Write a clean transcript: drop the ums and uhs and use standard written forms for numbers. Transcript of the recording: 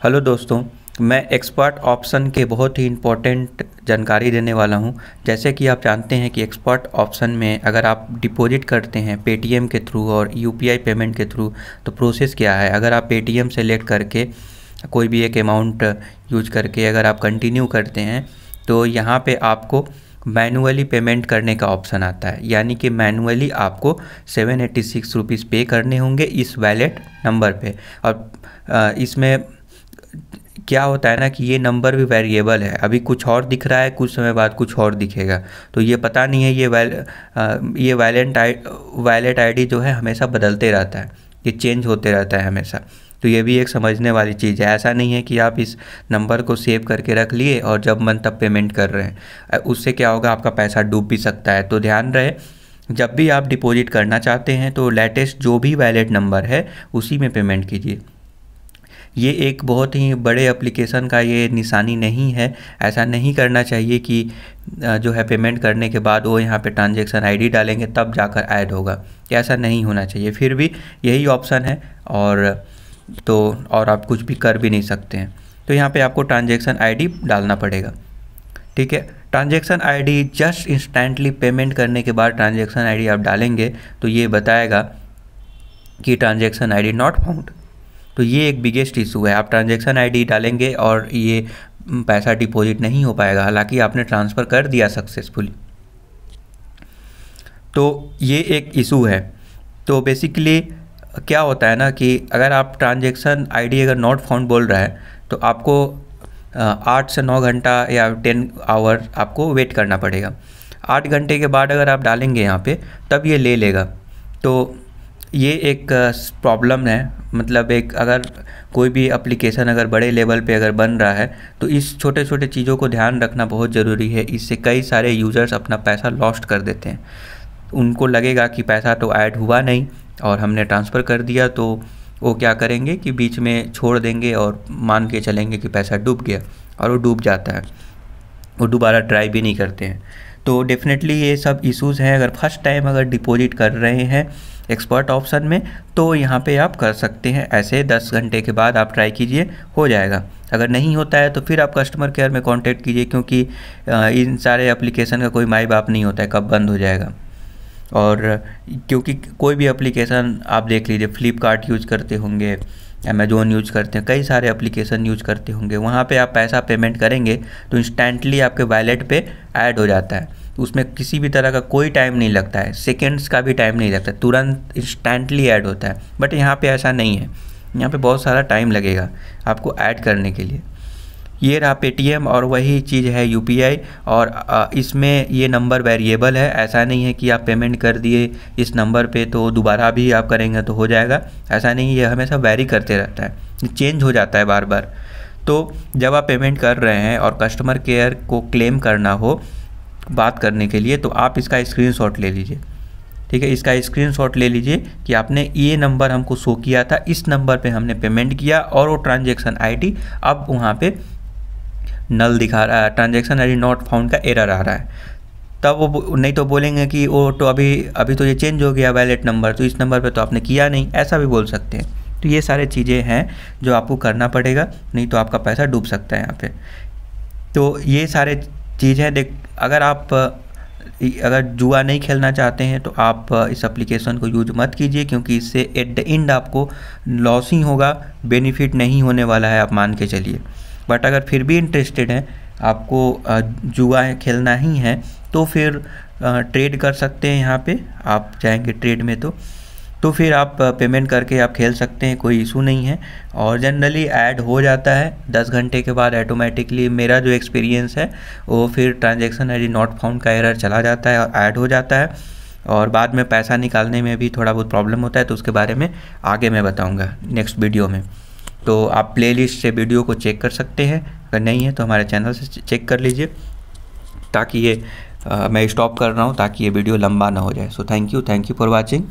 Hello दोस्तों, मैं expert option के बहुत ही इम्पोर्टेंट जानकारी देने वाला हूं। जैसे कि आप जानते हैं कि एक्सपर्ट ऑप्शन में अगर आप डिपॉजिट करते हैं पेटीएम के थ्रू और यूपीआई पेमेंट के थ्रू तो प्रोसेस क्या है। अगर आप पेटीएम सेलेक्ट करके कोई भी एक अमाउंट यूज करके अगर आप कंटिन्यू करते हैं तो यहाँ पे आपको मैनुअली पेमेंट करने का ऑप्शन आता है, यानी कि मैनुअली आपको 786 रुपीज़ पे करने होंगे इस वैलेट नंबर पे। और इसमें क्या होता है ना कि ये नंबर भी वेरिएबल है, अभी कुछ और दिख रहा है, कुछ समय बाद कुछ और दिखेगा, तो ये पता नहीं है। ये वैलेट आईडी जो है हमेशा बदलते रहता है, ये चेंज होते रहता है हमेशा। तो ये भी एक समझने वाली चीज़ है। ऐसा नहीं है कि आप इस नंबर को सेव करके रख लिए और जब मन तब पेमेंट कर रहे हैं, उससे क्या होगा, आपका पैसा डूब भी सकता है। तो ध्यान रहे, जब भी आप डिपॉजिट करना चाहते हैं तो लेटेस्ट जो भी वैलेट नंबर है उसी में पेमेंट कीजिए। ये एक बहुत ही बड़े एप्लीकेशन का ये निशानी नहीं है। ऐसा नहीं करना चाहिए कि जो है पेमेंट करने के बाद वो यहाँ पे ट्रांजैक्शन आईडी डालेंगे तब जाकर ऐड होगा, ऐसा नहीं होना चाहिए। फिर भी यही ऑप्शन है और आप कुछ भी कर भी नहीं सकते हैं। तो यहाँ पे आपको ट्रांजैक्शन आईडी डालना पड़ेगा, ठीक है। Transaction ID just instantly payment करने के बाद ट्रांजैक्शन आईडी आप डालेंगे तो ये बताएगा कि ट्रांजैक्शन आईडी नॉट फाउंड। तो ये एक बिगेस्ट इशू है। आप ट्रांजैक्शन आईडी डालेंगे और ये पैसा डिपॉजिट नहीं हो पाएगा, हालांकि आपने ट्रांसफ़र कर दिया सक्सेसफुली। तो ये एक इशू है। तो बेसिकली क्या होता है ना कि अगर आप ट्रांजैक्शन आईडी अगर नॉट फाउंड बोल रहा है तो आपको 8 से 9 घंटा या 10 आवर आपको वेट करना पड़ेगा। 8 घंटे के बाद अगर आप डालेंगे यहाँ पे तब ये ले लेगा। तो ये एक प्रॉब्लम है। मतलब एक अगर कोई भी एप्लीकेशन अगर बड़े लेवल पे अगर बन रहा है तो इस छोटे छोटे चीज़ों को ध्यान रखना बहुत ज़रूरी है। इससे कई सारे यूज़र्स अपना पैसा लॉस्ट कर देते हैं। उनको लगेगा कि पैसा तो ऐड हुआ नहीं और हमने ट्रांसफ़र कर दिया, तो वो क्या करेंगे कि बीच में छोड़ देंगे और मान के चलेंगे कि पैसा डूब गया, और वो डूब जाता है, वो दोबारा ट्राई भी नहीं करते हैं। तो डेफिनेटली ये सब इश्यूज़ हैं। अगर फर्स्ट टाइम अगर डिपॉजिट कर रहे हैं एक्सपर्ट ऑप्शन में तो यहाँ पे आप कर सकते हैं ऐसे। 10 घंटे के बाद आप ट्राई कीजिए, हो जाएगा। अगर नहीं होता है तो फिर आप कस्टमर केयर में कांटेक्ट कीजिए, क्योंकि इन सारे एप्लीकेशन का कोई माई बाप नहीं होता है कब बंद हो जाएगा। और क्योंकि कोई भी एप्लीकेशन आप देख लीजिए, फ्लिपकार्ट यूज करते होंगे, अमेज़ोन यूज करते हैं, कई सारे एप्लीकेशन यूज करते होंगे, वहाँ पे आप पैसा पेमेंट करेंगे तो इंस्टेंटली आपके वैलेट पे ऐड हो जाता है। उसमें किसी भी तरह का कोई टाइम नहीं लगता है, सेकेंड्स का भी टाइम नहीं लगता, तुरंत इंस्टेंटली ऐड होता है। बट यहाँ पे ऐसा नहीं है, यहाँ पे बहुत सारा टाइम लगेगा आपको ऐड करने के लिए। ये रहा पेटीएम और वही चीज़ है यूपीआई, और इसमें ये नंबर वेरिएबल है। ऐसा नहीं है कि आप पेमेंट कर दिए इस नंबर पे तो दोबारा भी आप करेंगे तो हो जाएगा, ऐसा नहीं। ये हमेशा वेरी करते रहता है, चेंज हो जाता है बार बार। तो जब आप पेमेंट कर रहे हैं और कस्टमर केयर को क्लेम करना हो बात करने के लिए तो आप इसका स्क्रीनशॉट ले लीजिए, ठीक है। इसका स्क्रीनशॉट ले लीजिए कि आपने ये नंबर हमको शो किया था, इस नंबर पे हमने पेमेंट किया और वो ट्रांजैक्शन आईडी अब वहाँ पे नल दिखा रहा है, ट्रांजैक्शन आईडी नॉट फाउंड का एरर आ रहा है। तब वो नहीं तो बोलेंगे कि वो तो अभी तो ये चेंज हो गया वैलेट नंबर, तो इस नंबर पे तो आपने किया नहीं, ऐसा भी बोल सकते हैं। तो ये सारे चीज़ें हैं जो आपको करना पड़ेगा, नहीं तो आपका पैसा डूब सकता है यहाँ पे। तो ये सारे चीज़ है। अगर आप अगर जुआ नहीं खेलना चाहते हैं तो आप इस एप्लीकेशन को यूज मत कीजिए, क्योंकि इससे एट द एंड आपको लॉस ही होगा, बेनिफिट नहीं होने वाला है, आप मान के चलिए। बट अगर फिर भी इंटरेस्टेड हैं, आपको जुआ खेलना ही है, तो फिर ट्रेड कर सकते हैं। यहाँ पे आप जाएंगे ट्रेड में तो फिर आप पेमेंट करके आप खेल सकते हैं, कोई इशू नहीं है। और जनरली ऐड हो जाता है 10 घंटे के बाद ऑटोमेटिकली। मेरा जो एक्सपीरियंस है वो फिर ट्रांजैक्शन आईडी नॉट फाउंड का एरर चला जाता है और ऐड हो जाता है, और बाद में पैसा निकालने में भी थोड़ा बहुत प्रॉब्लम होता है। तो उसके बारे में आगे मैं बताऊँगा नेक्स्ट वीडियो में। तो आप प्लेलिस्ट से वीडियो को चेक कर सकते हैं, अगर नहीं है तो हमारे चैनल से चेक कर लीजिए, ताकि ये मैं स्टॉप कर रहा हूँ ताकि ये वीडियो लंबा ना हो जाए। So thank you for watching.